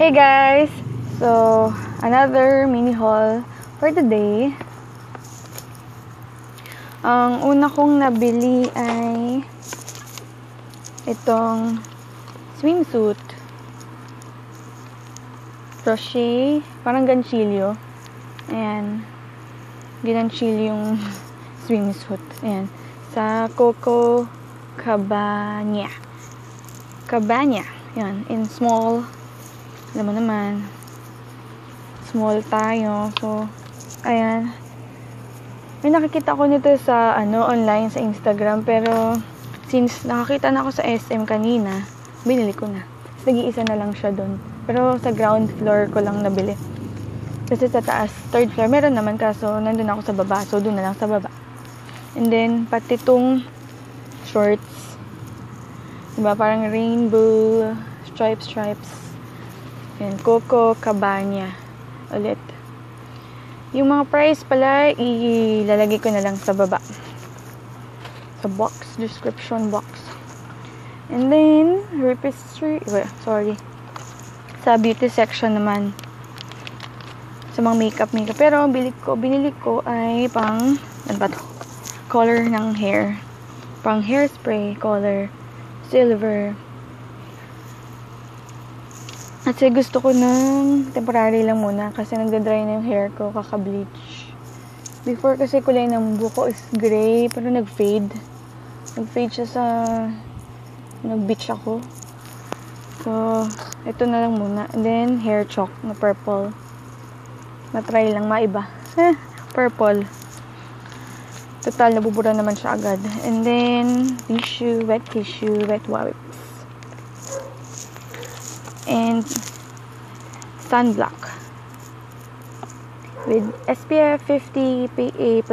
Hey guys! So, another mini haul for today. Ang una kong nabili ay itong swimsuit. Crochet, parang ganchilyo. Ayan. Ginanchilyo yung swimsuit. Ayan. Sa Coco Cabana. Ayan. In small. Alam mo naman. Small tayo. So, ayan. May nakikita ko nito sa, online sa Instagram. Pero, since nakakita na ako sa SM kanina, binili ko na. Nag-iisa na lang siya dun. Pero, sa ground floor ko lang nabili. Kasi sa taas, third floor, meron naman kaso nandun ako sa baba. So, dun na lang sa baba. And then, pati itong shorts. Diba? Parang rainbow, stripes. Yan, Coco Cabana. Ulit. Yung mga price pala, ilalagay ko na lang sa baba. Sa box, description box. And then, sa beauty section naman. Sa mga makeup. Pero, binili ko ay pang, color ng hair. Pang hairspray, color, silver. Kasi gusto ko ng temporary lang muna kasi nagda-dry na yung hair ko, kaka-bleach. Before kasi kulay ng buko is gray, pero nag-fade. Nag-fade siya sa nag-beach ako. So, ito na lang muna. And then, hair chalk na purple. Na-try lang, maiba. Purple. Total, nabubura naman siya agad. And then, wet wipes. And sunblock with SPF 50 PA+++.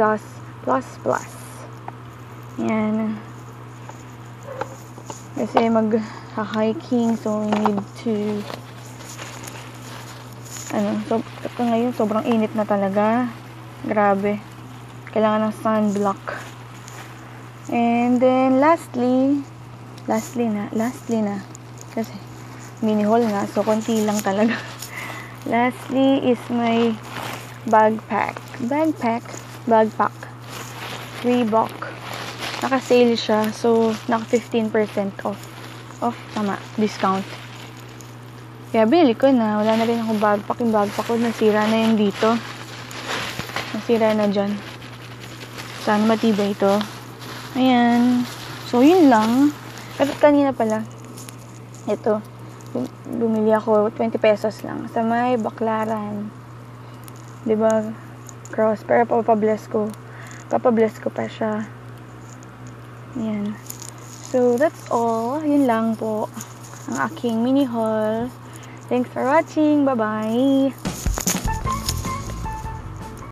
Yan. Kasi mag-hiking, so we need to so ito ngayon sobrang init na talaga. Grabe. Kailangan ng sunblock. And then lastly na kasi mini haul nga, so konti lang talaga. Lastly is my backpack. Reebok. Naka-sale siya, so naka 15% off. Discount. Kaya binili ko na. Wala na rin akong backpack. Yung backpack ko, nasira na yun dito. Nasira na dyan. Sana matibay ito. Ayan. So, yun lang. Pero kanina pala, ito. Bumili ako 20 pesos lang sa may Baclaran, diba, cross, pero papabless ko pa siya. Yan. So that's all. Yun lang po ang aking mini haul. Thanks for watching. Bye bye.